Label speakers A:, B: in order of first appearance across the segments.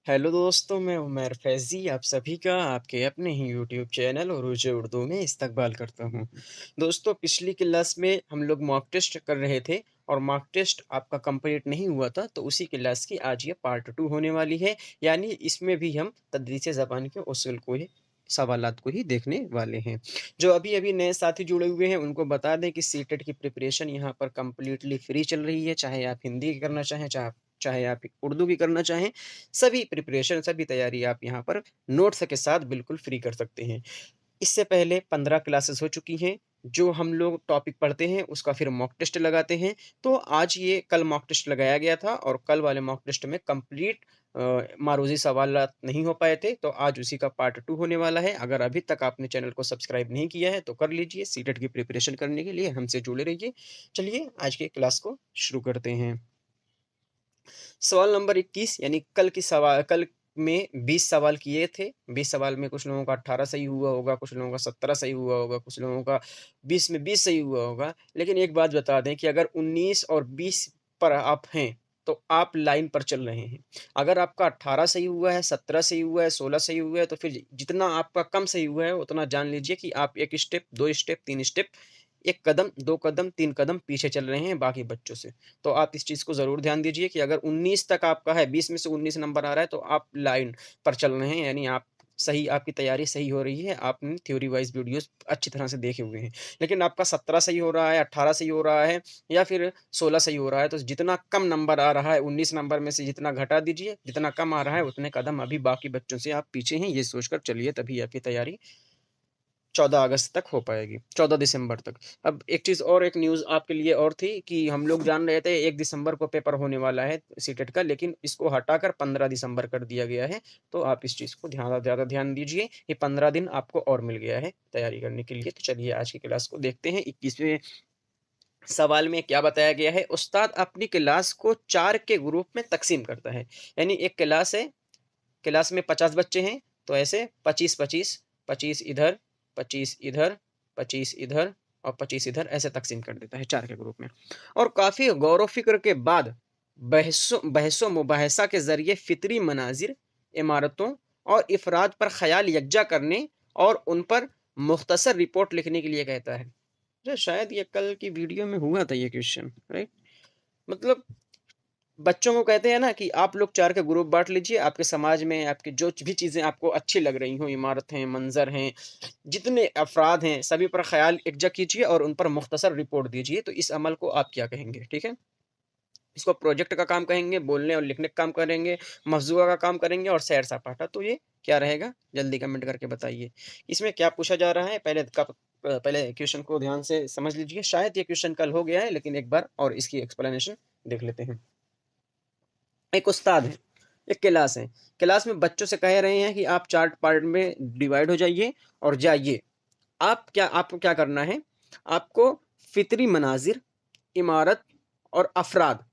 A: Hello दोस्तों, मैं उमर फैज़ी आप सभी का आपके अपने ही यूट्यूब चैनल उरूज उर्दू में इस्तकबाल करता हूँ। दोस्तों, पिछली क्लास में हम लोग मॉक टेस्ट कर रहे थे और मॉक टेस्ट आपका कंप्लीट नहीं हुआ था, तो उसी क्लास की आज ये पार्ट 2 होने वाली है। यानी इसमें भी हम तदरीस ज़बान के उसूल को ही सवालात को ही देखने वाले हैं। जो अभी-अभी नए साथी जुड़े हुए हैं, उनको बता दें कि सीटेट की प्रिपरेशन यहाँ पर कंप्लीटली फ्री चल रही है, चाहे आप हिंदी की करना चाहें, चाहे आप उर्दू की करना चाहें। सभी प्रिपरेशन, सभी तैयारी आप यहाँ पर नोट्स के साथ बिल्कुल फ्री कर सकते हैं। इससे पहले 15 क्लासेस हो चुकी हैं, जो हम लोग टॉपिक पढ़ते हैं, उसका फिर मॉक टेस्ट लगाते हैं। तो आज ये कल मॉक टेस्ट लगाया गया था और कल वाले मॉक टेस्ट में कंप्लीट मारूज़ी सवालात नहीं हो पाए थे, तो आज उसी का पार्ट 2 होने वाला है। अगर अभी तक आपने चैनल को सब्सक्राइब नहीं किया है, तो कर लीजिए। सीटेट की प्रिपरेशन करने के लिए हमसे जुड़े रहिए। चलिए, आज की क्लास को शुरू करते हैं। सवाल नंबर 21 यानी कल में 20 सवाल किए थे। 20 सवाल में कुछ लोगों का 18 सही हुआ होगा, कुछ लोगों का 17 सही हुआ होगा, कुछ लोगों का 20 में 20 सही हुआ होगा। लेकिन एक बात बता दें कि अगर 19 और 20 पर आप हैं, तो आप लाइन पर चल रहे हैं। अगर आपका 18 सही हुआ है, 17 सही हुआ है, 16 सही हुआ है, तो फिर जितना आपका कम सही हुआ है, उतना जान लीजिए कि आप 1 स्टेप, 2 स्टेप, 3 स्टेप, 1 कदम, 2 कदम, 3 कदम पीछे चल रहे हैं बाकी बच्चों से। तो आप इस चीज़ को ज़रूर ध्यान दीजिए कि अगर 19 तक आपका है, 20 में से 19 नंबर आ रहा है, तो आप लाइन पर चल रहे हैं, यानी आप सही, आपकी तैयारी सही हो रही है, आपने थ्योरी वाइज़ वीडियोज़ अच्छी तरह से देखे हुए हैं। लेकिन आपका 17 सही हो रहा है, 18 सही हो रहा है या फिर 16 सही हो रहा है, तो जितना कम नंबर आ रहा है, 19 नंबर में से जितना घटा दीजिए, जितना कम आ रहा है, उतने कदम अभी बाकी बच्चों से आप पीछे हैं, ये सोचकर चलिए, तभी आपकी तैयारी 14 अगस्त तक हो पाएगी, 14 दिसंबर तक। अब एक चीज़ और, एक न्यूज़ आपके लिए और थी कि हम लोग जान रहे थे 1 दिसंबर को पेपर होने वाला है सीटेट का, लेकिन इसको हटाकर 15 दिसंबर कर दिया गया है। तो आप इस चीज़ को ज़्यादा ध्यान दीजिए कि 15 दिन आपको और मिल गया है तैयारी करने के लिए। तो चलिए आज की क्लास को देखते हैं। 21वें सवाल में क्या बताया गया है, उस्ताद अपनी क्लास को 4 के ग्रुप में तक़सीम करता है। यानी एक क्लास है, क्लास में 50 बच्चे हैं, तो ऐसे 25-25, 25 इधर, 25 इधर, 25 इधर और 25 इधर, ऐसे तक़सीम कर देता है 4 के ग्रुप में। और काफ़ी गौर-व-फ़िक्र के बाद बहस-ओ-मुबाहिसा के ज़रिए फ़ितरी मनाज़िर, इमारतों और इफ़राद पर ख़याल यकजा करने और उन पर मुख़्तसर रिपोर्ट लिखने के लिए कहता है। जो शायद ये कल की वीडियो में हुआ था ये क्वेश्चन, राइट? मतलब बच्चों को कहते हैं ना कि आप लोग 4 के ग्रुप बाँट लीजिए, आपके समाज में आपकी जो भी चीज़ें आपको अच्छी लग रही हों, इमारत हैं, मंज़र हैं, जितने अफ़राद हैं, सभी पर ख़याल एकजा कीजिए और उन पर मुख़्तसर रिपोर्ट दीजिए। तो इस अमल को आप क्या कहेंगे? ठीक है? इसको प्रोजेक्ट का काम कहेंगे, बोलने और लिखने का काम करेंगे, मफ़ज़ूआ का काम करेंगे और सैर-सपाटा। तो ये क्या रहेगा? जल्दी कमेंट करके बताइए। इसमें क्या पूछा जा रहा है? पहले क्वेश्चन को ध्यान से समझ लीजिए। शायद ये क्वेश्चन कल हो गया है, लेकिन एक बार और इसकी एक्सप्लेनेशन देख लेते हैं। एक उस्ताद है, एक क्लास है। क्लास में बच्चों से कह रहे हैं कि आप 4 पार्ट में डिवाइड हो जाइए और जाइए। आपको क्या करना है? आपको फ़ितरी मनाज़िर, इमारत और अफ़राद,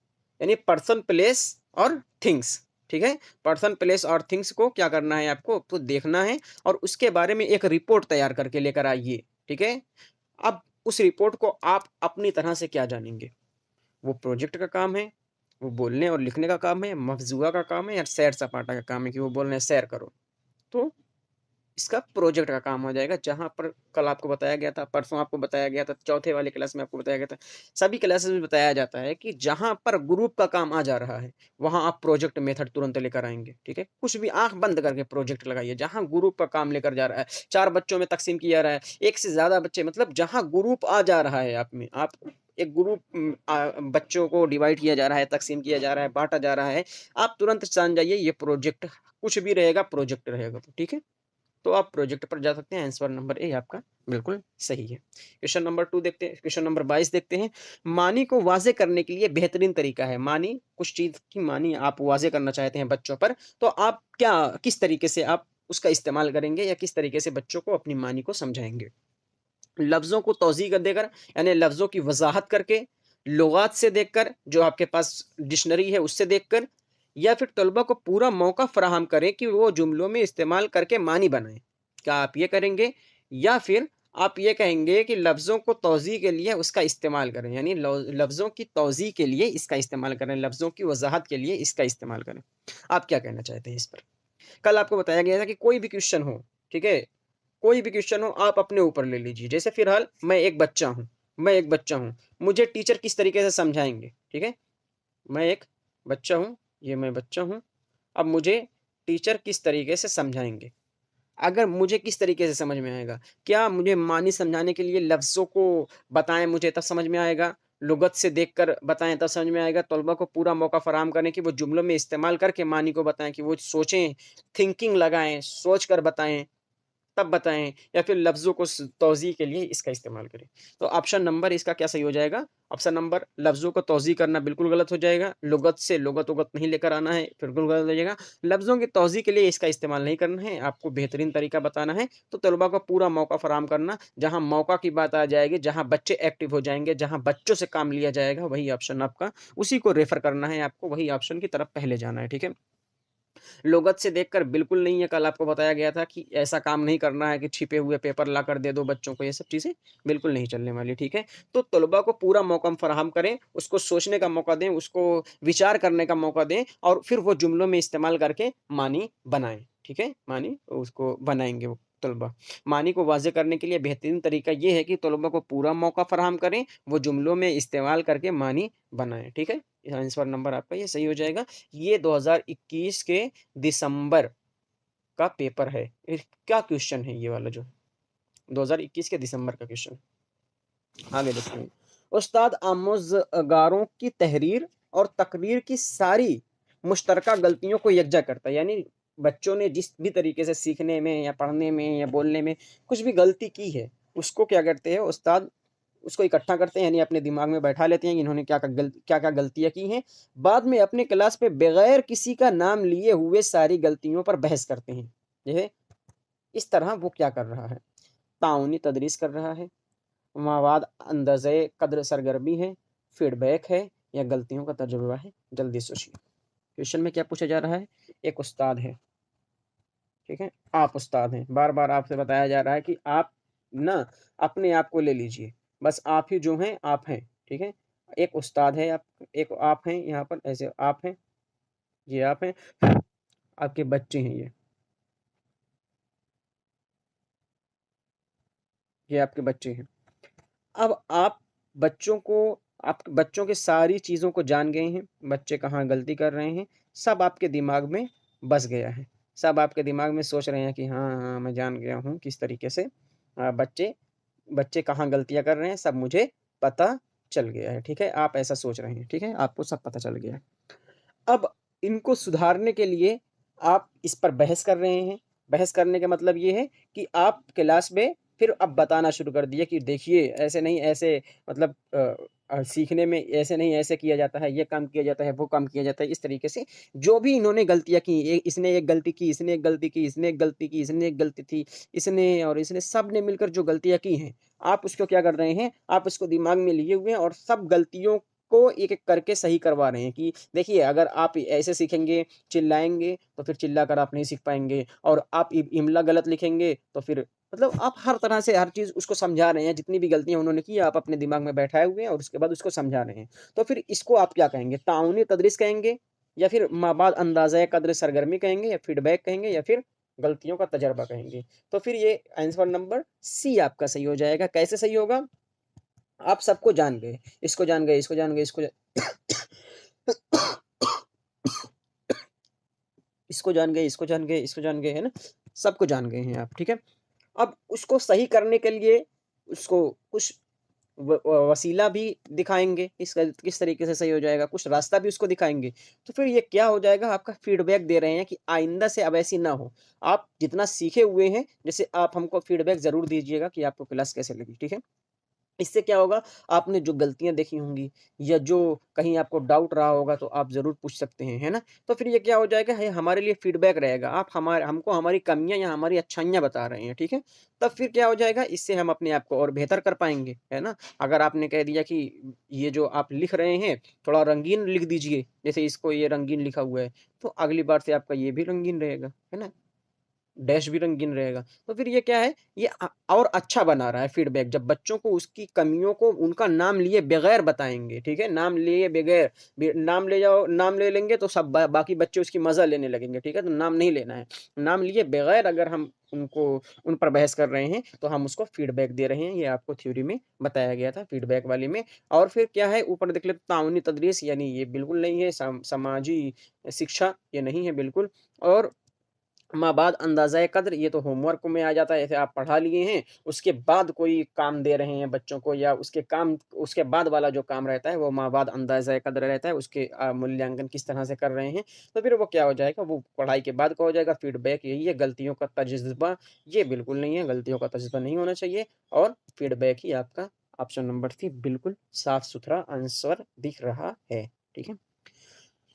A: यानी पर्सन, प्लेस और थिंग्स, ठीक है? पर्सन, प्लेस और थिंग्स को क्या करना है आपको? तो देखना है और उसके बारे में एक रिपोर्ट तैयार करके लेकर आइए, ठीक है? अब उस रिपोर्ट को आप अपनी तरह से क्या जानेंगे? वो प्रोजेक्ट का काम है, वो बोलने और लिखने का काम है, मफ़ज़ूआ का काम है या सैर-सपाटा का काम है कि वो बोल रहे हैं सैर करो। तो इसका प्रोजेक्ट का काम हो जाएगा, जहाँ पर कल आपको बताया गया था, परसों आपको बताया गया था, चौथे वाली क्लास में आपको बताया गया था। सभी क्लासेस में बताया जाता है कि जहाँ पर ग्रुप का काम आ जा रहा है, वहाँ आप प्रोजेक्ट मेथड तुरंत लेकर आएँगे, ठीक है? कुछ भी आँख बंद करके प्रोजेक्ट लगाइए, जहाँ ग्रुप का काम लेकर जा रहा है, 4 बच्चों में तक़सीम किया जा रहा है, 1 से ज़्यादा बच्चे, मतलब जहाँ ग्रुप आ जा रहा है आप एक ग्रुप बच्चों को डिवाइड किया जा रहा है, तक़सीम किया जा रहा है, बाँटा जा रहा है, आप तुरंत जान जाइए ये प्रोजेक्ट, कुछ भी रहेगा प्रोजेक्ट रहेगा वो, ठीक है? तो आप प्रोजेक्ट पर जा सकते हैं। आंसर नंबर ए आपका बिल्कुल सही है। क्वेश्चन नंबर 2 देखते हैं, क्वेश्चन नंबर 22 देखते हैं। मानी को वाज़ेह करने के लिए बेहतरीन तरीका है। मानी, कुछ चीज़ की मानी आप वाज़ेह करना चाहते हैं बच्चों पर, तो आप किस तरीके से आप उसका इस्तेमाल करेंगे या किस तरीके से बच्चों को अपनी मानी को समझाएँगे? लफ्ज़ों को तौज़ीह कर देकर, यानी लफ्ज़ों की वज़ाहत करके, लुगात से देखकर, जो आपके पास डिक्शनरी है उससे देखकर, या फिर तलबा को पूरा मौका फ़राहम करें कि वो जुमलों में इस्तेमाल करके मानी बनाएँ। क्या आप ये करेंगे? या फिर आप ये कहेंगे कि लफ्ज़ों को तौज़ीह के लिए उसका इस्तेमाल करें, यानी लफ्ज़ों की तौज़ीह के लिए इसका इस्तेमाल करें, लफ्ज़ों की वज़ाहत के लिए इसका इस्तेमाल करें। आप क्या कहना चाहते हैं इस पर? कल आपको बताया गया था कि कोई भी क्वेश्चन हो, ठीक है? कोई भी क्वेश्चन हो आप अपने ऊपर ले लीजिए। जैसे फ़िलहाल मैं एक बच्चा हूँ, मुझे टीचर किस तरीके से समझाएँगे, ठीक है? मैं एक बच्चा हूँ, ये मैं बच्चा हूँ, अब मुझे टीचर किस तरीके से समझाएँगे? अगर मुझे किस तरीके से समझ में आएगा? क्या मुझे मानी समझाने के लिए लफ्ज़ों को बताएँ मुझे तब समझ में आएगा? लुग़त से देखकर बताएँ तब समझ में आएगा? तलबा को पूरा मौका फ़राहम करें कि वो जुमलों में इस्तेमाल करके मानी को बताएँ कि वो सोचें, थिंकिंग लगाएँ, सोच कर बताएँ। तब बताएँ या फिर लफ्ज़ों को तौज़ीह के लिए इसका इस्तेमाल करें। तो ऑप्शन नंबर इसका क्या सही हो जाएगा? ऑप्शन नंबर लफ्ज़ों को तौज़ीह करना बिल्कुल गलत हो जाएगा। लुग़त से लुग़त-वुग़त नहीं लेकर आना है, बिल्कुल गलत हो जाएगा। लफ्ज़ों की तौज़ीह के लिए इसका इस्तेमाल नहीं करना है, आपको बेहतरीन तरीका बताना है, तो तलबा को पूरा मौका फ़राहम करना। जहाँ मौका की बात आ जाएगी, जहाँ बच्चे एक्टिव हो जाएँगे, जहाँ बच्चों से काम लिया जाएगा, वही ऑप्शन आपका उसी को रेफ़र करना है आपको, वही ऑप्शन की तरफ पहले जाना है, ठीक है? लुगत से देखकर बिल्कुल नहीं है, कल आपको बताया गया था कि ऐसा काम नहीं करना है कि छिपे हुए पेपर लाकर दे दो बच्चों को, ये सब चीज़ें बिल्कुल नहीं चलने वाली, ठीक है? तो तलबा को पूरा मौका हम फराहम करें, उसको सोचने का मौका दें, उसको विचार करने का मौका दें और फिर वो जुमलों में इस्तेमाल करके मानी बनाएँ, ठीक है? मानी उसको बनाएँगे वो तलबा। मानी को वाज़ेह करने के लिए बेहतरीन तरीका ये है कि तलबा को पूरा मौका फराहम करें, वो जुमलों में इस्तेमाल करके मानी बनाएँ, ठीक है? आंसर नंबर आपका ये सही हो जाएगा। ये 2021 के दिसंबर का पेपर है। क्या क्वेश्चन है ये वाला जो 2021 के दिसंबर का क्वेश्चन। आगे देखते हैं। उस्ताद आमोज़गारों की तहरीर और तकरीर की सारी मुश्तरका गलतियों को यकजा करता है। यानी बच्चों ने जिस भी तरीके से सीखने में या पढ़ने में या बोलने में कुछ भी गलती की है, उसको क्या करते हैं उस्ताद उसको इकट्ठा करते हैं यानी अपने दिमाग में बैठा लेते हैं कि इन्होंने क्या-क्या गलतियाँ की हैं। बाद में अपने क्लास में बगैर किसी का नाम लिए हुए सारी गलतियों पर बहस करते हैं। ये इस तरह वो क्या कर रहा है? ताउनी तदरीस कर रहा है, मवाद अंदाज़े कद्र सरगर्मी है, फीडबैक है या गलतियों का तजुर्बा है? जल्दी सोचिए। क्वेश्चन में क्या पूछा जा रहा है? एक उस्ताद है, ठीक है? आप उस्ताद हैं। बार-बार आपसे बताया जा रहा है कि आप ना अपने आप को ले लीजिए। बस आप ही जो हैं, आप हैं, ठीक है? एक उस्ताद है, आप एक आप हैं यहाँ पर ऐसे आप हैं, ये आप हैं, आपके बच्चे हैं ये आपके बच्चे हैं। अब आप बच्चों को आप बच्चों के सारी चीज़ों को जान गए हैं, बच्चे कहाँ गलती कर रहे हैं, सब आपके दिमाग में बस गया है। सब आपके दिमाग में सोच रहे हैं कि हाँ, हाँ, मैं जान गया हूँ किस तरीके से बच्चे बच्चे कहाँ गलतियाँ कर रहे हैं, सब मुझे पता चल गया है, ठीक है? आप ऐसा सोच रहे हैं, ठीक है? आपको सब पता चल गया है। अब इनको सुधारने के लिए आप इस पर बहस कर रहे हैं। बहस करने का मतलब ये है कि आप क्लास में फिर अब बताना शुरू कर दिए कि देखिए ऐसे नहीं ऐसे मतलब सीखने में ऐसे नहीं ऐसे किया जाता है, ये काम किया जाता है, वो काम किया जाता है। इस तरीके से जो भी इन्होंने गलतियाँ की, ए इसने एक गलती की, इसने एक गलती की, इसने एक गलती की, इसने एक गलती थी, इसने और इसने सब ने मिलकर जो गलतियाँ की हैं, आप उसको क्या कर रहे हैं, आप उसको दिमाग में लिए हुए हैं और सब गलतियों को एक-एक करके सही करवा रहे हैं कि देखिए, अगर आप ऐसे सीखेंगे, चिल्लाएँगे, तो फिर चिल्लाकर आप नहीं सीख पाएँगे और आप इम्ला गलत लिखेंगे, तो फिर मतलब आप हर तरह से हर चीज़ उसको समझा रहे हैं, जितनी भी गलतियाँ उन्होंने की, आप अपने दिमाग में बैठाए हुए हैं और उसके बाद उसको समझा रहे हैं। तो फिर इसको आप क्या कहेंगे? ताउनी तदरीस कहेंगे या फिर माबाद अंदाज़ा कद्र सरगर्मी कहेंगे या फीडबैक कहेंगे या फिर गलतियों का तजर्बा कहेंगे? तो फिर ये आंसर नंबर सी आपका सही हो जाएगा। कैसे सही होगा? आप सबको जान गए। इसको जान गए, इसको जान गए, इसको जा इसको जान गए, इसको जान गए, इसको जान गए, है ना? सबको जान गए हैं आप, ठीक है? अब उसको सही करने के लिए उसको कुछ वसीला भी दिखाएँगे, किस तरीके से सही हो जाएगा, कुछ रास्ता भी उसको दिखाएँगे। तो फिर ये क्या हो जाएगा, आपका फीडबैक दे रहे हैं कि आइंदा से अब ऐसी ना हो। आप जितना सीखे हुए हैं, जैसे आप हमको फीडबैक ज़रूर दीजिएगा कि आपको क्लास कैसे लगी, ठीक है? इससे क्या होगा, आपने जो गलतियाँ देखी होंगी या जो कहीं आपको डाउट रहा होगा तो आप ज़रूर पूछ सकते हैं, है ना? तो फिर ये क्या हो जाएगा, ये हमारे लिए फीडबैक रहेगा। आप हमको हमारी कमियाँ या हमारी अच्छाइयाँ बता रहे हैं, ठीक है? तब फिर क्या हो जाएगा, इससे हम अपने आप को और बेहतर कर पाएँगे, है ना? अगर आपने कह दिया कि ये जो आप लिख रहे हैं, थोड़ा रंगीन लिख दीजिए, जैसे इसको ये रंगीन लिखा हुआ है, तो अगली बार से आपका ये भी रंगीन रहेगा, है ना? डैश भी रंगीन रहेगा। तो फिर ये क्या है, ये और अच्छा बना रहा है फीडबैक जब बच्चों को उसकी कमियों को उनका नाम लिए बगैर बताएँगे, ठीक है? नाम लिए बगैर नाम ले जाओ, नाम ले लेंगे तो सब बाकी बच्चे उसकी मज़ा लेने लगेंगे, ठीक है? तो नाम नहीं लेना है। नाम लिए बगैर अगर हम उनको उन पर बहस कर रहे हैं, तो हम उसको फीडबैक दे रहे हैं। ये आपको थ्योरी में बताया गया था फीडबैक वाली में। और फिर क्या है, ऊपर देख लेते ताउनी तदरीस, यानी ये बिल्कुल नहीं है, समाजी शिक्षा ये नहीं है बिल्कुल। और माँ-बाप अंदाज़ा कद्र, ये तो होमवर्क में आ जाता है, जैसे आप पढ़ा लिए हैं, उसके बाद कोई काम दे रहे हैं बच्चों को, या उसके बाद वाला जो काम रहता है वो माँ-बाप अंदाज़ा कद्र रहता है, उसके मूल्यांकन किस तरह से कर रहे हैं, तो फिर वो क्या हो जाएगा, वो पढ़ाई के बाद का हो जाएगा। फीडबैक यही है, गलतियों का तजुर्बा ये बिल्कुल नहीं है, गलतियों का तजुर्बा नहीं होना चाहिए, और फीडबैक ही आपका ऑप्शन नंबर सी बिल्कुल साफ-सुथरा आंसर दिख रहा है। ठीक है?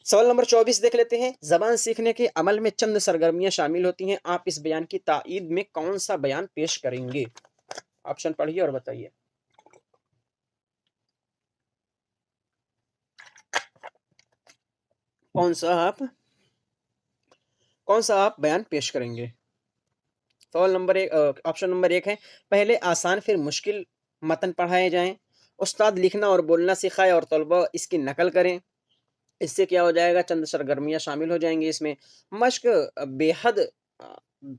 A: सवाल नंबर 24 देख लेते हैं। ज़बान सीखने के अमल में चंद सरगर्मियाँ शामिल होती हैं। आप इस बयान की ताईद में कौन-सा बयान पेश करेंगे? ऑप्शन पढ़िए और बताइए। कौन-सा आप कौन-सा आप बयान पेश करेंगे? सवाल नंबर ऑप्शन नंबर 1 है, पहले आसान फिर मुश्किल मतन पढ़ाए जाएँ। उस्ताद लिखना और बोलना सिखाए और तलबा इसकी नकल करें। इससे क्या हो जाएगा, चंद सरगर्मियाँ शामिल हो जाएँगी इसमें। मश्क बेहद अ,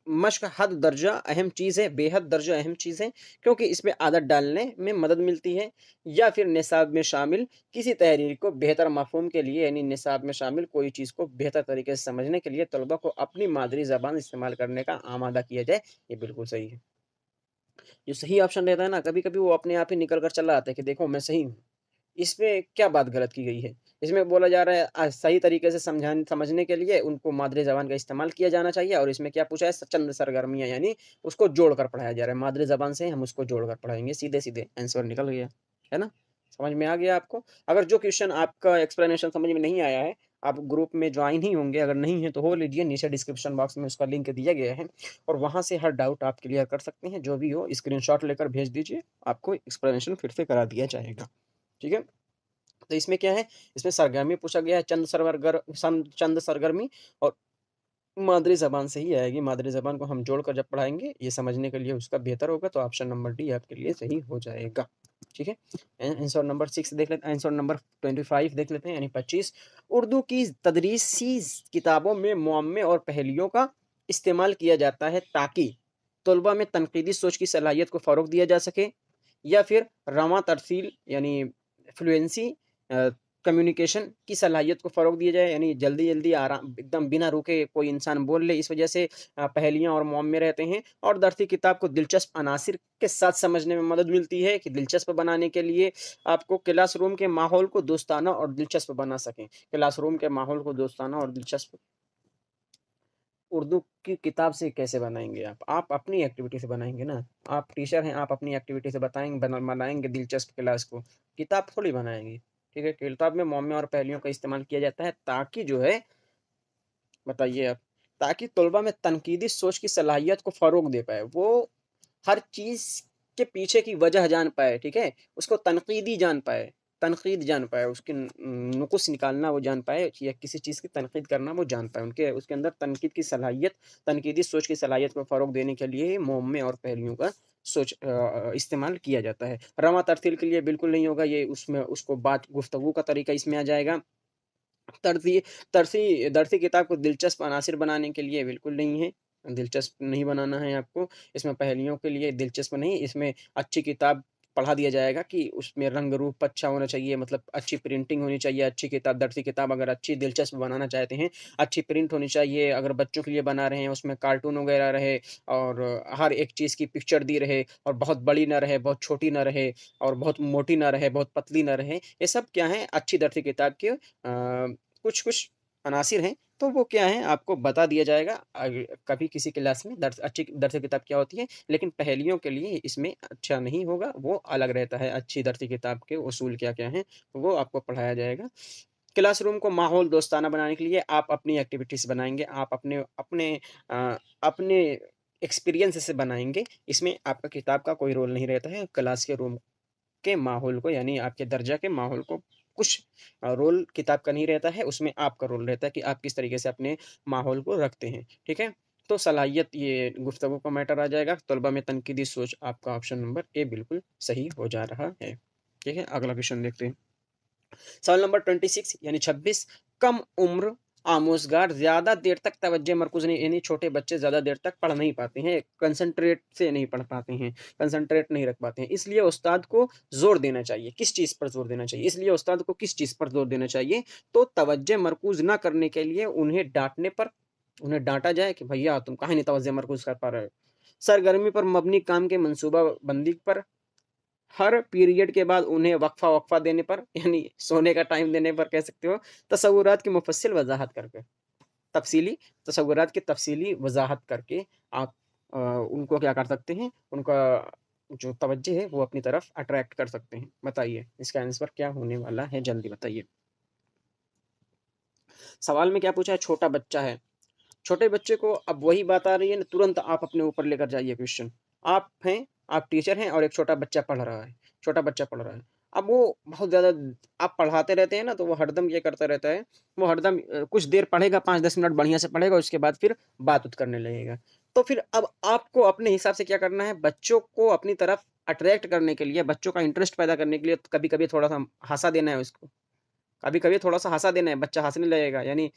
A: मश्क हद दर्जा अहम चीज़ है, बेहद दर्जा अहम चीज़ है, क्योंकि इसमें आदत डालने में मदद मिलती है। या फिर निसाब में शामिल किसी तहरीर को बेहतर मफ़हूम के लिए, यानी निसाब में शामिल कोई चीज़ को बेहतर तरीके से समझने के लिए तलबा को अपनी मादरी ज़बान इस्तेमाल करने का आमादा किया जाए, ये बिल्कुल सही है। जो सही ऑप्शन रहता है ना, कभी-कभी वो अपने आप ही निकल कर चला आता है कि देखो मैं सही हूँ। इसमें क्या बात गलत की गई है? इसमें बोला जा रहा है सही तरीके से समझने के लिए उनको मादरी ज़बान का इस्तेमाल किया जाना चाहिए, और इसमें क्या पूछा है, चंद सरगर्मियाँ, यानी उसको जोड़कर पढ़ाया जा रहा है। मादरी ज़बान से हम उसको जोड़कर पढ़ाएँगे, सीधे-सीधे आंसर निकल गया। है ना? समझ में आ गया आपको? अगर जो क्वेश्चन आपका एक्सप्लेनेशन समझ में नहीं आया है, आप ग्रुप में जॉइन ही होंगे, अगर नहीं है तो हो लीजिए, नीचे डिस्क्रिप्शन बॉक्स में उसका लिंक दिया गया है, और वहाँ से हर डाउट आप क्लियर कर सकते हैं। जो भी हो स्क्रीनशॉट लेकर भेज दीजिए, आपको एक्सप्लेनेशन फिर से करा दिया जाएगा। ठीक है? तो इसमें क्या है, इसमें सरगर्मी पूछा गया है, चंद सरगर्मी, और मादरी ज़बान से ही आएगी। मादरी ज़बान को हम जोड़कर जब पढ़ाएँगे, ये समझने के लिए उसका बेहतर होगा, तो ऑप्शन नंबर डी आपके लिए सही हो जाएगा। ठीक है? आंसर नंबर 6 देख लेते हैं, आंसर नंबर 25 देख लेते हैं, यानी 25। उर्दू की तदरीसी किताबों में मुअम्मे और पहेलियों का इस्तेमाल किया जाता है, ताकि तलबा में तनकीदी सोच की सलाहियत को फ़रोग़ दिया जा सके, या फिर रवां तरसील, यानी फ्लुएंसी, अ, कम्युनिकेशन की सलाहियत को फ़रोग़ दिया जाए, यानी जल्दी-जल्दी आराम एकदम बिना रुके कोई इंसान बोल ले, इस वजह से पहेलियाँ और मुअम्मे रहते हैं। और दरसी किताब को दिलचस्प अनासिर के साथ समझने में मदद मिलती है, कि दिलचस्प बनाने के लिए आपको क्लासरूम के माहौल को दोस्ताना और दिलचस्प बना सकें। क्लासरूम के माहौल को दोस्ताना और दिलचस्प उर्दू की किताब से कैसे बनाएँगे आप? आप अपनी एक्टिविटी से बनाएँगे ना। आप टीचर हैं, आप अपनी एक्टिविटी से बनाएँगे दिलचस्प क्लास को। किताब थोड़ी बनाएँगे, ठीक है? किताब में मुअम्मे और पहेलियों का इस्तेमाल किया जाता है, ताकि जो है, बताइए आप, ताकि तलबा में तनकीदी सोच की सलाहियत को फ़रोग़ दे पाए। वो हर चीज़ के पीछे की वजह जान पाए, ठीक है? उसको तनकीदी जान पाए, तनकीद जान पाए, उसके नुक़ुस निकालना वो जान पाए, या किसी चीज़ की तनकीद करना वो जान पाए। उनके उसके अंदर तनकीद की सलाहियत, तनकीदी सोच की सलाहियत को फ़रोग़ देने के लिए मुअम्मे और पहेलियों का इस्तेमाल किया जाता है। रवां तरतील के लिए बिल्कुल नहीं होगा, ये उसमें उसको बात गुफ्तगू का तरीका इसमें आ जाएगा। तर्ज़ी दरसी किताब को दिलचस्प अनासिर बनाने के लिए बिल्कुल नहीं है, दिलचस्प नहीं बनाना है आपको। इसमें पहेलियों के लिए दिलचस्प नहीं, इसमें अच्छी किताब पढ़ा दिया जाएगा, कि उसमें रंग-रूप अच्छा होना चाहिए, मतलब अच्छी प्रिंटिंग होनी चाहिए, अच्छी किताब, दरसी किताब अगर अच्छी दिलचस्प बनाना चाहते हैं, अच्छी प्रिंट होनी चाहिए। अगर बच्चों के लिए बना रहे हैं, उसमें कार्टून वगैरह रहे, और हर एक चीज़ की पिक्चर दी रहे, और बहुत बड़ी ना रहे, बहुत छोटी ना रहे, और बहुत मोटी ना रहे, बहुत पतली ना रहे। ये सब क्या है, अच्छी दरसी किताब के कुछ-कुछ अनासिर हैं, तो वो क्या है आपको बता दिया जाएगा कभी किसी क्लास में, अच्छी दरसी किताब क्या होती है, लेकिन पहेलियों के लिए इसमें अच्छा नहीं होगा, वो अलग रहता है। अच्छी दरसी किताब के उसूल क्या-क्या हैं, वो आपको पढ़ाया जाएगा। क्लासरूम को माहौल दोस्ताना बनाने के लिए आप अपनी एक्टिविटीज़ बनाएँगे, आप अपने अपने अपने एक्सपीरियंस से बनाएँगे। इसमें आपका किताब का कोई रोल नहीं रहता है, क्लास के रूम के माहौल को, यानी आपके दर्जा के माहौल को कुछ रोल किताब का नहीं रहता है, उसमें आपका रोल रहता है, कि आप किस तरीके से अपने माहौल को रखते हैं, ठीक है? तो सलाहियत ये गुफ्तगू का मैटर आ जाएगा, तलबा में तनकीदी सोच आपका ऑप्शन नंबर ए बिल्कुल सही हो जा रहा है। ठीक है, अगला क्वेश्चन देखते हैं। सवाल नंबर 26 यानी 26, कम उम्र आमोजगार ज़्यादा देर तक तवज्जो मरकूज़ नहीं, यानी छोटे बच्चे ज़्यादा देर तक पढ़ नहीं पाते हैं, कंसंट्रेट से नहीं पढ़ पाते हैं, कंसंट्रेट नहीं रख पाते हैं। इसलिए उस्ताद को ज़ोर देना चाहिए। किस चीज़ पर ज़ोर देना चाहिए? इसलिए उस्ताद को किस चीज़ पर ज़ोर देना चाहिए? तो तवज्जो मरकूज़ ना करने के लिए उन्हें डाँटने पर, उन्हें डाँटा जाए कि भैया तुम काहे नहीं तवज्जो मरकूज़ कर पा रहे हो? सरगर्मी पर मबनी काम के मंसूबा बंदी पर, हर पीरियड के बाद उन्हें वक़्फ़ा-वक़्फ़ा देने पर, यानी सोने का टाइम देने पर कह सकते हो, तसव्वुरात की मुफ़स्सिल वज़ाहत करके, तफ़सीली तसव्वुरात की तफ़सीली वज़ाहत करके आप उनको क्या कर सकते हैं, उनका जो तवज्जो है वो अपनी तरफ अट्रैक्ट कर सकते हैं। बताइए इसका आंसर क्या होने वाला है? जल्दी बताइए। सवाल में क्या पूछा है? छोटा बच्चा है। छोटे बच्चे को अब वही बात आ रही है ना, तुरंत आप अपने ऊपर लेकर जाइए क्वेश्चन। आप हैं, आप टीचर हैं और एक छोटा बच्चा पढ़ रहा है, छोटा बच्चा पढ़ रहा है। अब वो बहुत ज़्यादा, आप पढ़ाते रहते हैं ना, तो वो हरदम ये करता रहता है, वो हरदम कुछ देर पढ़ेगा, 5-10 मिनट बढ़िया से पढ़ेगा, उसके बाद फिर बात-उत करने लगेगा। तो फिर अब आपको अपने हिसाब से क्या करना है, बच्चों को अपनी तरफ अट्रैक्ट करने के लिए, बच्चों का इंटरेस्ट पैदा करने के लिए कभी-कभी थोड़ा-सा हँसा देना है उसको। कभी-कभी थोड़ा-सा हँसा देना है, बच्चा हँसने लगेगा, यानी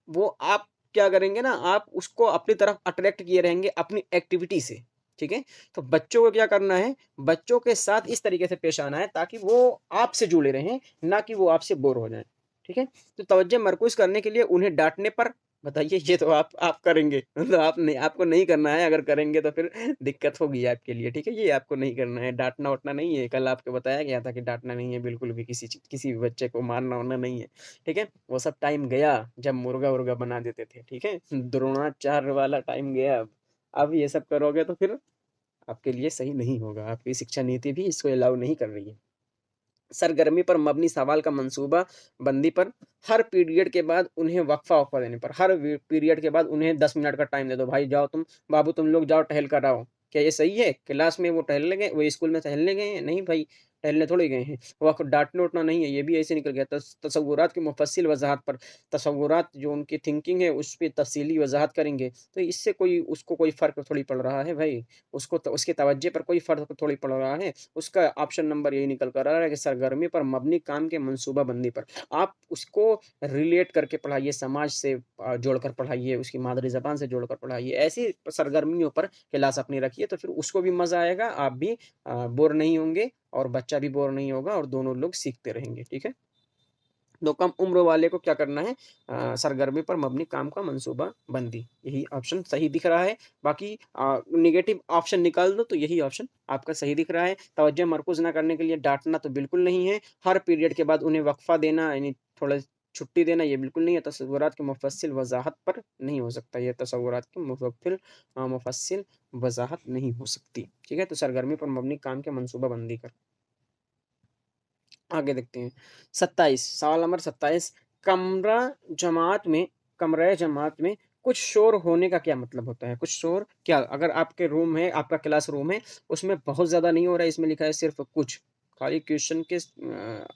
A: वो आप क्या करेंगे ना, आप उसको अपनी तरफ अट्रैक्ट किए रहेंगे अपनी एक्टिविटी से, ठीक है? तो बच्चों को क्या करना है, बच्चों के साथ इस तरीके से पेश आना है ताकि वो आपसे जुड़े रहें, ना कि वो आपसे बोर हो जाएँ, ठीक है? तो तवज्जो मरकूज़ करने के लिए उन्हें डाँटने पर, बताइए ये तो आप करेंगे, मतलब आप नहीं, आपको नहीं करना है, अगर करेंगे तो फिर दिक्कत होगी आपके लिए, ठीक है? ये आपको नहीं करना है, डाँटना-वाटना नहीं है, कल आपको बताया गया था कि डाँटना नहीं है बिल्कुल भी, किसी भी बच्चे को मारना-वारना नहीं है, ठीक है? वो सब टाइम गया जब मुर्गा-वुर्गा बना देते थे, ठीक है? द्रोणाचार्य वाला टाइम गया अब। अब ये सब करोगे तो फिर आपके लिए सही नहीं होगा, आपकी शिक्षा नीति भी इसको अलाउ नहीं कर रही है। सरगर्मी पर मबनी सवाल का मंसूबा बंदी पर, हर पीरियड के बाद उन्हें वक़्फ़ा-वक़्फ़ा देने पर, हर वी पीरियड के बाद उन्हें 10 मिनट का टाइम दे दो, भाई जाओ तुम, बाबू तुम लोग जाओ टहल कर आओ। क्या ये सही है? क्लास में वो टहलने गए, वो स्कूल में टहलने गए हैं? नहीं भाई, टहलने थोड़ी गए हैं। वक़्त डाँटना-वाटना नहीं है, ये भी ऐसे निकल गया। तसव्वुरात की मुफ़स्सिल वज़ाहत पर, तसव्वुरात जो उनकी थिंकिंग है उस पे तफ़सीली वज़ाहत करेंगे, तो इससे कोई, उसको कोई फ़र्क थोड़ी पड़ रहा है भाई। उसको तो उसकी तवज्जो पर कोई फ़र्क थोड़ी पड़ रहा है। उसका ऑप्शन नंबर यही निकल कर आ रहा है कि सरगर्मी पर मबनी काम के मंसूबा बंदी पर। आप उसको रिलेट करके पढ़ाइए, समाज से जोड़कर पढ़ाइए, उसकी मादरी ज़बान से जोड़कर पढ़ाइए। ऐसी सरगर्मियों पर क्लास अपनी रखिए, तो फिर उसको भी मज़ा आएगा, आप भी बोर नहीं होंगे और बच्चा भी बोर नहीं होगा और दोनों लोग सीखते रहेंगे, ठीक है? तो कम उम्र वाले को क्या करना है, सरगर्मी पर मबनी काम का मंसूबा बंदी, यही ऑप्शन सही दिख रहा है। बाकी नेगेटिव ऑप्शन निकाल दो तो यही ऑप्शन आपका सही दिख रहा है। तवज्जो मरकूज़ ना करने के लिए डाँटना तो बिल्कुल नहीं है। हर पीरियड के बाद उन्हें वक़्फ़ा देना, यानी थोड़ा छुट्टी देना, ये बिल्कुल नहीं है। तसव्वुरात की मुफ़स्सिल वज़ाहत पर नहीं हो सकता, ये तसव्वुरात की मुफ़स्सिल वज़ाहत नहीं हो सकती। ठीक है? तो सरगर्मी पर मबनी काम के मंसूबा बंदी कर, आगे देखते हैं। 27, सवाल नंबर 27, कमरा जमात में कमरे जमात में कुछ शोर होने का क्या मतलब होता है? कुछ शोर क्या, अगर आपके रूम है, आपका क्लास रूम है, उसमें बहुत ज़्यादा नहीं हो रहा है, इसमें लिखा है सिर्फ़ कुछ। खाली क्वेश्चन के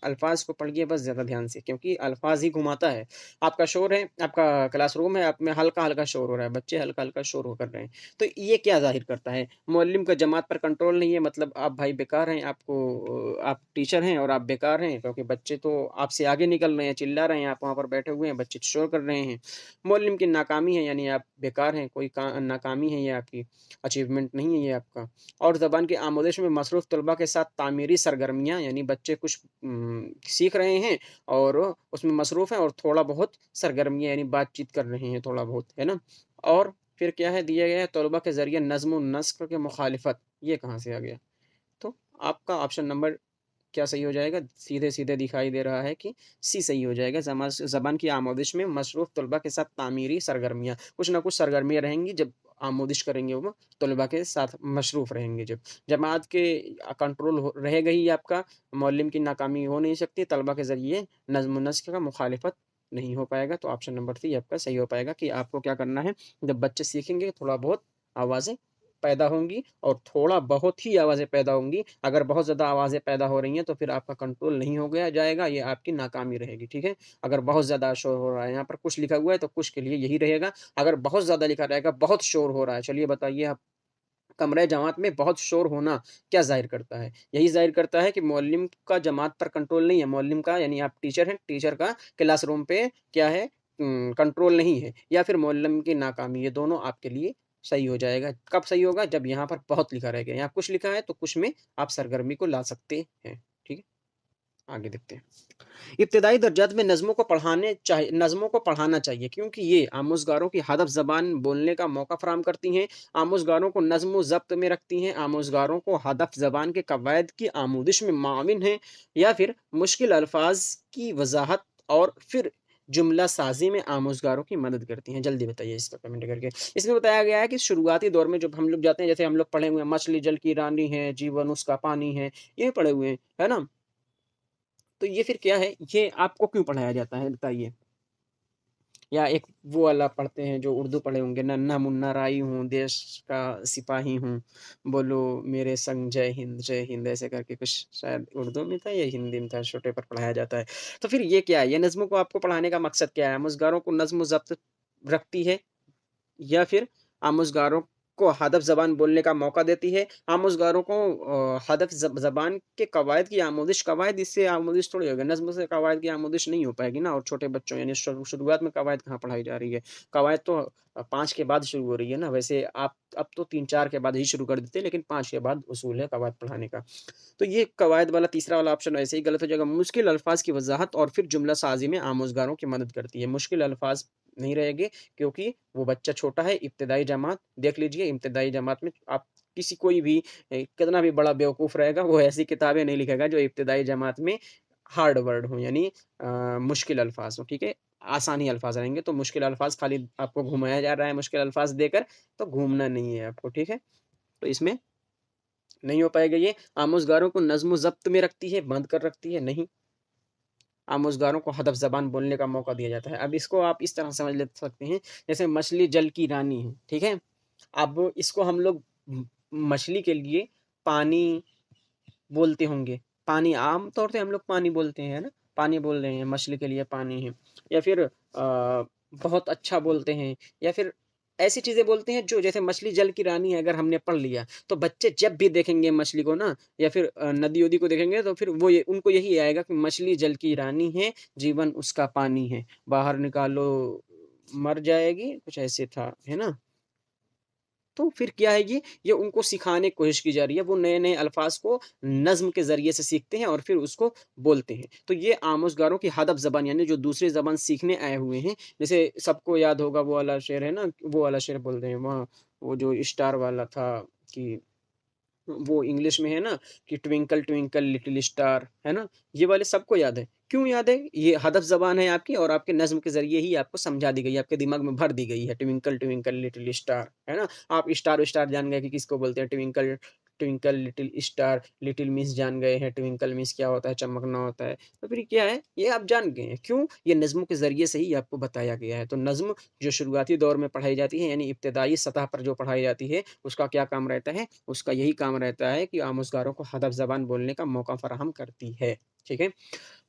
A: अल्फ़ाज़ को पढ़िए बस ज़्यादा ध्यान से, क्योंकि अल्फ़ाज़ ही घुमाता है। आपका शोर है, आपका क्लासरूम है, आप में हल्का-हल्का शोर हो रहा है, बच्चे हल्का-हल्का शोर हो कर रहे हैं। तो ये क्या ज़ाहिर करता है? मुअल्लिम का जमात पर कंट्रोल नहीं है, मतलब आप भाई बेकार हैं, आप टीचर हैं और आप बेकार हैं, क्योंकि बच्चे तो आपसे आगे निकल रहे हैं, चिल्ला रहे हैं, आप वहाँ पर बैठे हुए हैं, बच्चे शोर कर रहे हैं। मुअल्लिम की नाकामी है, यानी आप बेकार हैं, कोई नाकामी है ये आपकी, अचीवमेंट नहीं है ये आपका। और ज़बान की आमोज़िश में मसरूफ़ तलबा के साथ तामीरी सरगर्मियाँ, यानी बच्चे कुछ सीख रहे हैं और उसमें मसरूफ़ हैं और थोड़ा बहुत सरगर्मियाँ, यानी बातचीत कर रहे हैं थोड़ा बहुत, है ना? और फिर क्या है दिया गया है, तलबा के ज़रिए नज़्म व नस्क़ के मुखालिफत, ये कहाँ से आ गया? तो आपका ऑप्शन नंबर क्या सही हो जाएगा? सीधे-सीधे दिखाई दे रहा है कि सी सही हो जाएगा। ज़बान की आमोज़िश में मसरूफ़ तलबा के साथ तामीरी सरगर्मियाँ, कुछ ना कुछ सरगर्मियाँ रहेंगी जब आमोज़िश करेंगे वो, तलबा के साथ मशरूफ़ रहेंगे जब। जमात के कंट्रोल हो रहेगा ही आपका, मुअल्लिम की नाकामी हो नहीं सकती, तलबा के ज़रिए नज़्म व नस्क़ का मुखालिफत नहीं हो पाएगा, तो ऑप्शन नंबर 3 आपका सही हो पाएगा कि आपको क्या करना है, जब बच्चे सीखेंगे थोड़ा बहुत आवाज़ें पैदा होंगी और थोड़ा बहुत ही आवाज़ें पैदा होंगी। अगर बहुत ज़्यादा आवाज़ें पैदा हो रही हैं तो फिर आपका कंट्रोल नहीं हो गया जाएगा, ये आपकी नाकामी रहेगी, ठीक है? अगर बहुत ज़्यादा शोर हो रहा है, यहाँ पर कुछ लिखा हुआ है तो कुछ के लिए यही रहेगा। अगर बहुत ज़्यादा लिखा रहेगा, बहुत शोर हो रहा है, चलिए बताइए आप कमरे जमात में बहुत शोर होना क्या ज़ाहिर करता है? यही ज़ाहिर करता है कि मुअल्लिम का जमात पर कंट्रोल नहीं है, मुअल्लिम का यानी आप टीचर हैं, टीचर का क्लासरूम पे क्या है कंट्रोल नहीं है या फिर मुअल्लिम की नाकामी, ये दोनों आपके लिए सही हो जाएगा। कब सही होगा? जब यहाँ पर बहुत लिखा रहेगा, यहाँ कुछ लिखा है तो कुछ में आप सरगर्मी को ला सकते हैं, ठीक है? आगे देखते हैं। इब्तिदाई दर्जात में नज़्मों को पढ़ाना चाहिए क्योंकि ये आमोज़गारों की हदफ ज़बान बोलने का मौका फ़राहम करती हैं, आमोज़गारों को नज़्म व ज़ब्त में रखती हैं, आमोज़गारों को हदफ ज़बान के कवायद की आमोदिश में माविन हैं या फिर मुश्किल अल्फ़ाज़ की वज़ाहत और फिर जुमला साज़ी में आमोज़गारों की मदद करती हैं। जल्दी बताइए इसका कमेंट करके। इसमें बताया गया है कि शुरुआती दौर में जब हम लोग जाते हैं, जैसे हम लोग पढ़े हुए हैं, मछली जल की रानी है, जीवन उसका पानी है पढ़े हुए हैं, है ना? तो ये फिर क्या है, ये आपको क्यों पढ़ाया जाता है बताइए? या एक वो वाला पढ़ते हैं जो उर्दू पढ़े होंगे, नन्हा मुन्ना राई हूँ, देश का सिपाही हूँ, बोलो मेरे संग जय हिंद ऐसे करके कुछ शायद उर्दू में था या हिंदी में था, छोटे पर पढ़ाया जाता है। तो फिर ये क्या है? ये नज़्मों को आपको पढ़ाने का मकसद क्या है? आमोज़गारों को नज़्म ज़ब्त रखती है या फिर आमोज़गारों को हदफ ज़बान बोलने का मौका देती है। आमोज़गारों को हदफ ज़बान के कवायद की आमोदिश कवायद इससे आमोदिश थोड़ी होगी, नज़्म से कवायद की आमोदिश नहीं हो पाएगी ना और छोटे बच्चों यानी शुरुआत में कवायद कहाँ पढ़ाई जा रही है। कवायद तो 5 के बाद शुरू हो रही है ना, वैसे आप अब तो 3-4 के बाद ही शुरू कर देते हैं, लेकिन 5 के बाद उसूल है कवायद पढ़ाने का। तो ये कवायद वाला तीसरा वाला ऑप्शन वैसे ही गलत हो जाएगा। मुश्किल अल्फ़ाज़ की वज़ाहत और फिर जुमला साज़ी में आमोज़गारों की मदद करती है। मुश्किल अल्फ़ाज़ नहीं रहेंगे क्योंकि वो बच्चा छोटा है, इब्तिदाई जमात देख लीजिए, इब्तिदाई जमात में आप किसी कोई भी कितना भी बड़ा बेवकूफ़ रहेगा, वो ऐसी किताबें नहीं लिखेगा जो इब्तिदाई जमात में हार्ड वर्ड हों यानी मुश्किल अल्फ़ाज़ हों, ठीक है? आसानी अल्फ़ाज़ रहेंगे, तो मुश्किल अल्फ़ाज़ खाली आपको घुमाया जा रहा है मुश्किल अल्फ़ाज़ देकर, तो घूमना नहीं है आपको, ठीक है? तो इसमें नहीं हो पाएगा ये। आमोज़गारों को नज़्म ज़ब्त में रखती है, बंद कर रखती है, नहीं। आमोज़गारों को हदफ ज़बान बोलने का मौका दिया जाता है। अब इसको आप इस तरह समझ ले सकते हैं, जैसे मछली जल की रानी है, ठीक है? अब इसको हम लोग मछली के लिए पानी बोलते होंगे। पानी आम तौर से हम लोग पानी बोलते हैं, है ना? पानी बोल रहे हैं, मछली के लिए पानी है या फिर बहुत अच्छा बोलते हैं या फिर ऐसी चीज़ें बोलते हैं जो जैसे मछली जल की रानी है अगर हमने पढ़ लिया, तो बच्चे जब भी देखेंगे मछली को ना या फिर नदी-वदी को देखेंगे तो फिर वो ये उनको यही आएगा कि मछली जल की रानी है, जीवन उसका पानी है, बाहर निकालो मर जाएगी, कुछ ऐसे था, है ना? तो फिर क्या है ये उनको सिखाने की कोशिश की जा रही है। वो नए-नए अल्फ़ाज़ को नज़्म के ज़रिए से सीखते हैं और फिर उसको बोलते हैं। तो ये आमोज़गारों की हदफ ज़बान यानी जो दूसरी ज़बान सीखने आए हुए हैं, जैसे सबको याद होगा वो वाला शेर है ना, वो वाला शेर बोल रहे हैं वहाँ, वो जो स्टार वाला था कि वो इंग्लिश में है ना कि ट्विंकल ट्विंकल लिटिल स्टार, है ना? ये वाले सबको याद है। क्यों याद है? ये हदफ ज़बान है आपकी और आपके नज़्म के ज़रिए ही आपको समझा दी गई है, आपके दिमाग में भर दी गई है, ट्विंकल ट्विंकल लिटिल स्टार, है ना? आप स्टार-विस्टार जान गए कि किसको बोलते हैं, twinkle twinkle little star, little miss जान गए हैं, ट्विंकल मिस क्या होता है, चमकना होता है। तो फिर क्या है, ये आप जान गए हैं। क्यों? ये नज़्मों के ज़रिए से ही आपको बताया गया है। तो नज़्म जो शुरुआती दौर में पढ़ाई जाती है, यानी इब्तिदाई सतह पर जो पढ़ाई जाती है, उसका क्या काम रहता है? उसका यही काम रहता है कि आमोज़गारों को हदफ ज़बान बोलने का मौका फ़राहम करती है। ठीक है?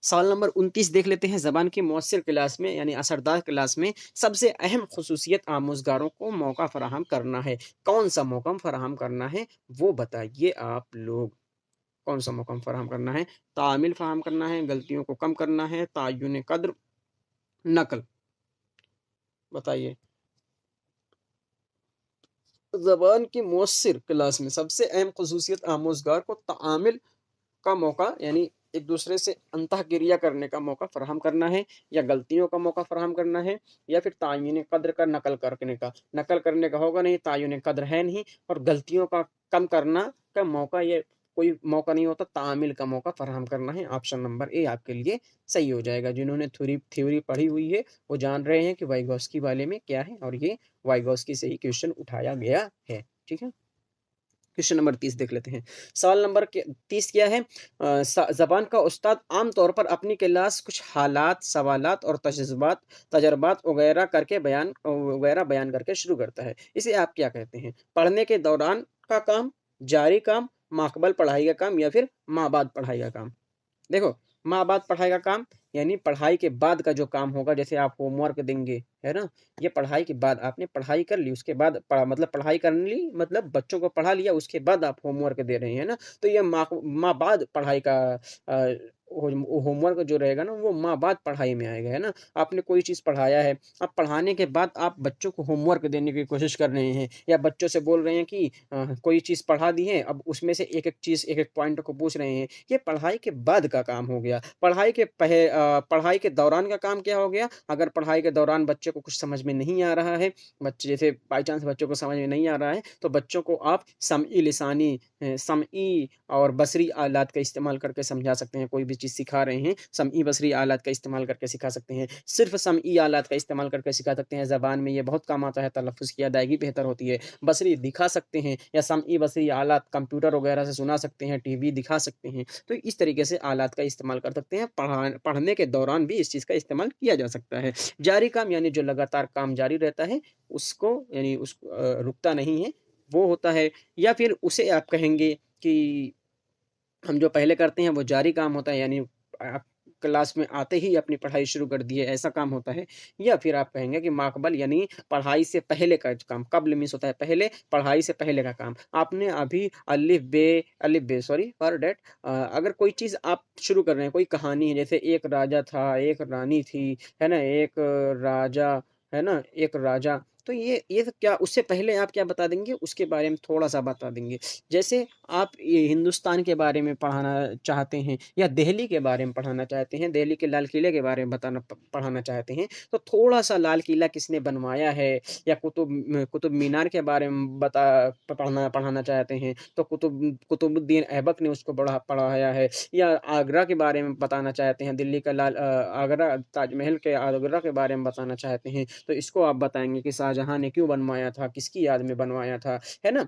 A: सवाल नंबर 29 देख लेते हैं, ज़बान की मौसर क्लास में यानी असरदार क्लास में सबसे अहम ख़ुसूसियत आमोज़गारों को मौका फ़राहम करना है। कौन-सा मौका फ़राहम करना है, वो बताइए आप लोग। कौन-सा मौका फ़राहम करना है? तामील फ़राहम करना है, गलतियों को कम करना है, तय्युन क़द्र, नक़ल, बताइए। ज़बान की मौसर क्लास में सबसे अहम ख़ुसूसियत आमोज़गार को तामील का मौका यानी एक-दूसरे से अंतःक्रिया करने का मौका फ़राहम करना है या गलतियों का मौका फ़राहम करना है या फिर तायीन क़द्र का नकल करने का। नकल करने का होगा नहीं, तायीन क़द्र है नहीं और गलतियों का कम करना का मौका ये कोई मौका नहीं होता, तामील का मौका फ़राहम करना है। ऑप्शन नंबर ए आपके लिए सही हो जाएगा। जिन्होंने थ्योरी पढ़ी हुई है, वो जान रहे हैं कि वाइगॉस्की वाले में क्या है और ये वाइगॉस्की से ही क्वेश्चन उठाया गया है। ठीक है? क्वेश्चन नंबर 30 देख लेते हैं। सवाल नंबर के 30 क्या है? ज़बान का उस्ताद आम तौर पर अपनी क्लास कुछ हालात, सवालात और तजर्बात वगैरह बयान करके शुरू करता है। इसे आप क्या कहते हैं? पढ़ने के दौरान का काम, जारी काम, माकबल पढ़ाई का काम या फिर माँ बाद पढ़ाई का काम? देखो, माँ बाप पढ़ाई का काम यानी पढ़ाई के बाद का जो काम होगा, जैसे आप होमवर्क देंगे, है ना? ये पढ़ाई के बाद आपने पढ़ाई कर ली, उसके बाद मतलब पढ़ाई कर ली मतलब बच्चों को पढ़ा लिया, उसके बाद आप होमवर्क दे रहे हैं ना? तो ये माँ बाद पढ़ाई का अ, होमवर्क जो रहेगा ना, वो माँ बाद पढ़ाई में आएगा, है ना? आपने कोई चीज़ पढ़ाया है, अब पढ़ाने के बाद आप बच्चों को होमवर्क देने की कोशिश कर रहे हैं या बच्चों से बोल रहे हैं कि कोई चीज़ पढ़ा दी है, अब उसमें से एक-एक चीज़, एक-एक पॉइंट को पूछ रहे हैं। ये पढ़ाई के बाद का काम हो गया। पढ़ाई के दौरान का काम क्या हो गया? अगर पढ़ाई के दौरान बच्चे को कुछ समझ में नहीं आ रहा है, बच्चे जैसे बाय चांस बच्चों को समझ में नहीं आ रहा है, तो बच्चों को आप समई लिसानी समई और बसरी आलात का इस्तेमाल करके समझा सकते हैं। कोई भी चीज़ सिखा रहे हैं, समई बसरी आलात का इस्तेमाल करके सिखा सकते हैं। सिर्फ़ समई आलात का इस्तेमाल करके सिखा सकते हैं, ज़बान में ये बहुत काम आता है, तलफ़्फ़ुज़ की अदायगी बेहतर होती है। बसरी दिखा सकते हैं या समई बसरी आलात कंप्यूटर वगैरह से सुना सकते हैं, टीवी दिखा सकते हैं। तो इस तरीके से आलात का इस्तेमाल कर सकते हैं। पढ़ने के दौरान भी इस चीज़ का इस्तेमाल किया जा सकता है। जारी काम यानी जो लगातार काम जारी रहता है, उसको यानी रुकता नहीं है, वो होता है। या फिर उसे आप कहेंगे कि हम जो पहले करते हैं वो जारी काम होता है, यानी आप क्लास में आते ही अपनी पढ़ाई शुरू कर दिए, ऐसा काम होता है। या फिर आप कहेंगे कि माकबल यानी पढ़ाई से पहले का जो काम, कब्ल मीन्स होता है पहले, पढ़ाई से पहले का काम। आपने अभी अलिफ बे सॉरी फॉर दैट, अगर कोई चीज़ आप शुरू कर रहे हैं, कोई कहानी है, जैसे एक राजा था, एक रानी थी, है ना? एक राजा, है ना? एक राजा, तो ये सब क्या, उससे पहले आप क्या बता देंगे, उसके बारे में थोड़ा-सा बता देंगे। जैसे आप ये हिंदुस्तान के बारे में पढ़ाना चाहते हैं या दिल्ली के बारे में पढ़ाना चाहते हैं, दिल्ली के लाल किले के बारे में पढ़ाना चाहते हैं, तो थोड़ा-सा लाल किला किसने बनवाया है या कुतुब मीनार के बारे में पढ़ाना चाहते हैं, तो कुतुबुद्दीन ऐबक ने उसको पढ़ाया है। या आगरा के बारे में बताना चाहते हैं, दिल्ली का आगरा, ताजमहल के आगरा के बारे में बताना चाहते हैं, तो इसको आप बताएँगे कि शाहजहाँ ने क्यों बनवाया था, किसकी याद में बनवाया था, है ना?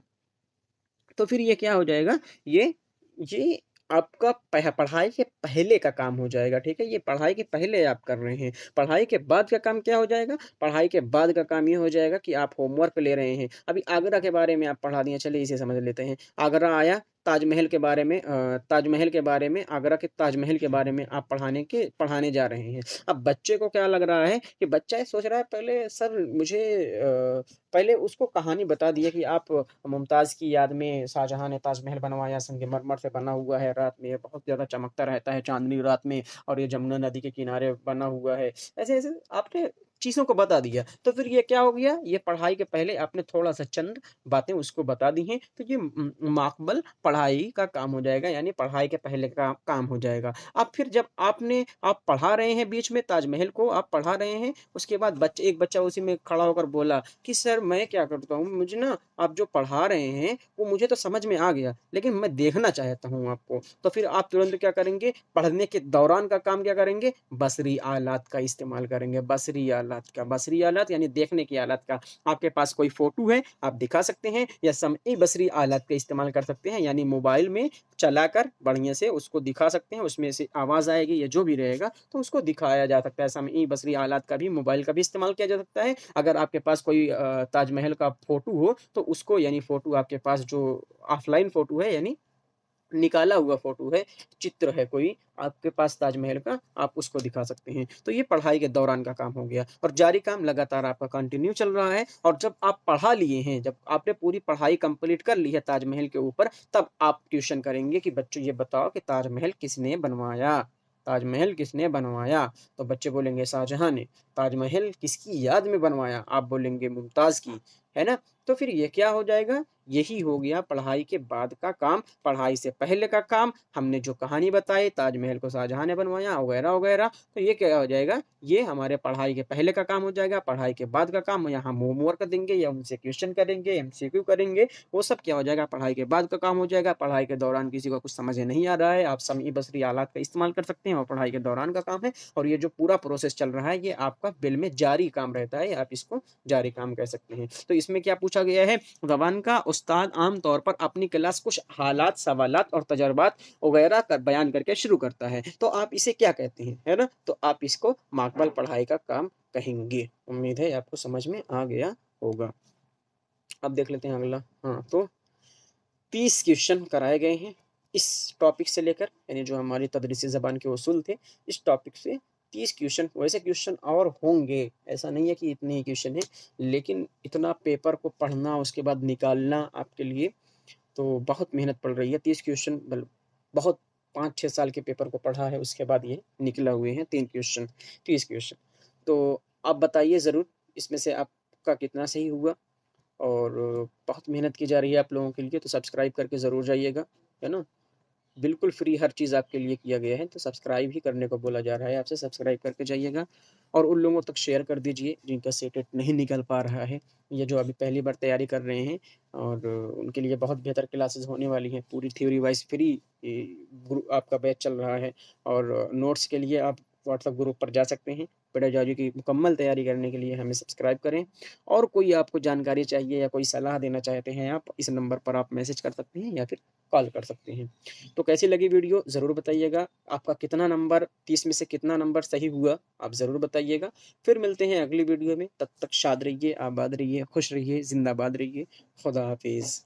A: तो फिर ये क्या हो जाएगा, ये ये आपका पढ़ाई के पहले का काम हो जाएगा, ठीक है? ये पढ़ाई के पहले आप कर रहे हैं। पढ़ाई के बाद का काम क्या हो जाएगा? पढ़ाई के बाद का काम ये हो जाएगा कि आप होमवर्क ले रहे हैं। अभी आगरा के बारे में आप पढ़ा दिए, चलिए इसे समझ लेते हैं। आगरा आया, ताजमहल के बारे में, आगरा के ताजमहल के बारे में आप पढ़ाने जा रहे हैं। अब बच्चे को क्या लग रहा है कि बच्चा ये सोच रहा है, पहले सर मुझे पहले उसको कहानी बता दिए कि आप मुमताज़ की याद में शाहजहाँ ने ताजमहल बनवाया, संगमरमर से बना हुआ है, रात में ये बहुत ज़्यादा चमकता रहता है चाँदनी रात में, और ये जमुना नदी के किनारे बना हुआ है। ऐसे-ऐसे आपने चीज़ों को बता दिया, तो फिर ये क्या हो गया, ये पढ़ाई के पहले आपने थोड़ा-सा चंद बातें उसको बता दी हैं, तो ये माकबल पढ़ाई का काम हो जाएगा, यानी पढ़ाई के पहले का काम हो जाएगा। अब फिर जब आप पढ़ा रहे हैं, बीच में ताजमहल को आप पढ़ा रहे हैं, उसके बाद एक बच्चा उसी में खड़ा होकर बोला कि सर मैं क्या करता हूँ, मुझे ना आप जो पढ़ा रहे हैं, वो मुझे तो समझ में आ गया, लेकिन मैं देखना चाहता हूँ आपको। तो फिर आप तुरंत क्या करेंगे, पढ़ने के दौरान का काम क्या करेंगे, बसरी आलात का इस्तेमाल करेंगे, बसरी आलात यानी देखने की आलात का। आपके पास कोई फ़ोटो है, आप दिखा सकते हैं, या समई बसरी आलात का इस्तेमाल कर सकते हैं, यानी मोबाइल में चलाकर बढ़िया से उसको दिखा सकते हैं, उसमें से आवाज़ आएगी या जो भी रहेगा, तो उसको दिखाया जा सकता है। समई बसरी आलात का भी, मोबाइल का भी इस्तेमाल किया जा सकता है। अगर आपके पास कोई ताजमहल का फ़ोटो हो, तो उसको, यानी फ़ोटो आपके पास जो ऑफ़लाइन फ़ोटो है, यानी निकाला हुआ फ़ोटो है, चित्र है कोई आपके पास ताजमहल का, आप उसको दिखा सकते हैं। तो ये पढ़ाई के दौरान का काम हो गया, और जारी काम लगातार आपका कंटिन्यू चल रहा है, और जब आप पढ़ा लिए हैं, जब आपने पूरी पढ़ाई कंप्लीट कर ली है ताजमहल के ऊपर, तब आप ट्यूशन करेंगे कि बच्चों ये बताओ कि ताजमहल किसने बनवाया? ताजमहल किसने बनवाया? तो बच्चे बोलेंगे शाहजहाँ ने। ताजमहल किसकी याद में बनवाया? आप बोलेंगे मुमताज़ की, है ना? तो फिर ये क्या हो जाएगा? यही हो गया पढ़ाई के बाद का काम, पढ़ाई से पहले का काम। हमने जो कहानी बताई, ताजमहल को शाहजहाँ ने बनवाया वगैरह-वगैरह, तो ये क्या हो जाएगा? ये हमारे पढ़ाई के पहले का काम हो जाएगा। पढ़ाई के बाद का काम, या हम होमवर्क देंगे या उनसे क्वेश्चन करेंगे, एमसीक्यू करेंगे, वो सब क्या हो जाएगा? पढ़ाई के बाद का काम हो जाएगा। पढ़ाई के दौरान किसी को कुछ समझ में नहीं आ रहा है, आप समई बसरी आलात का इस्तेमाल कर सकते हैं, और पढ़ाई के दौरान का काम है, और ये जो पूरा प्रोसेस चल रहा है, ये आपका बिल में जारी काम रहता है, आप इसको जारी काम कह सकते हैं। तो इसमें क्या पूछा पूछा गया है, ज़बान का उस्ताद आम तौर पर अपनी क्लास कुछ हालात, सवालात और तजुर्बात वगैरह कर बयान करके शुरू करता है। तो आप इसे क्या कहते हैं, है ना? तो आप इसको माकबल पढ़ाई का काम कहेंगे। उम्मीद है आपको समझ में आ गया होगा। अब देख लेते हैं अगला। हाँ, तो 30 क्वेश्चन कराए गए हैं इस टॉपिक से लेकर, यानी जो हमारी तदरीसी ज़बान के उसूल थे, इस टॉपिक से 30 क्वेश्चन। वैसे क्वेश्चन और होंगे, ऐसा नहीं है कि इतने ही क्वेश्चन हैं, लेकिन इतना पेपर को पढ़ना, उसके बाद निकालना आपके लिए तो बहुत मेहनत पड़ रही है। 30 क्वेश्चन बहुत 5-6 साल के पेपर को पढ़ा है, उसके बाद ये निकला हुए हैं 3 क्वेश्चन, 30 क्वेश्चन। तो आप बताइए ज़रूर, इसमें से आपका कितना सही हुआ? और बहुत मेहनत की जा रही है आप लोगों के लिए, तो सब्सक्राइब करके ज़रूर जाइएगा, है ना? बिल्कुल फ्री हर चीज़ आपके लिए किया गया है, तो सब्सक्राइब ही करने को बोला जा रहा है आपसे, सब्सक्राइब करके जाइएगा और उन लोगों तक शेयर कर दीजिए जिनका सीटेट नहीं निकल पा रहा है, या जो अभी पहली बार तैयारी कर रहे हैं, और उनके लिए बहुत बेहतर क्लासेस होने वाली हैं, पूरी थ्योरी वाइज़ फ्री आपका बैच चल रहा है। और नोट्स के लिए आप व्हाट्सएप ग्रुप पर जा सकते हैं। पेडागॉजी की मुकम्मल तैयारी करने के लिए हमें सब्सक्राइब करें, और कोई आपको जानकारी चाहिए या कोई सलाह देना चाहते हैं आप, इस नंबर पर आप मैसेज कर सकते हैं या फिर कॉल कर सकते हैं। तो कैसी लगी वीडियो ज़रूर बताइएगा। आपका कितना नंबर, 30 में से कितना नंबर सही हुआ, आप ज़रूर बताइएगा। फिर मिलते हैं अगली वीडियो में, तब तक शाद रहिए, आबाद रहिए, खुश रहिए, ज़िंदाबाद रहिए। खुदा हाफ़िज़।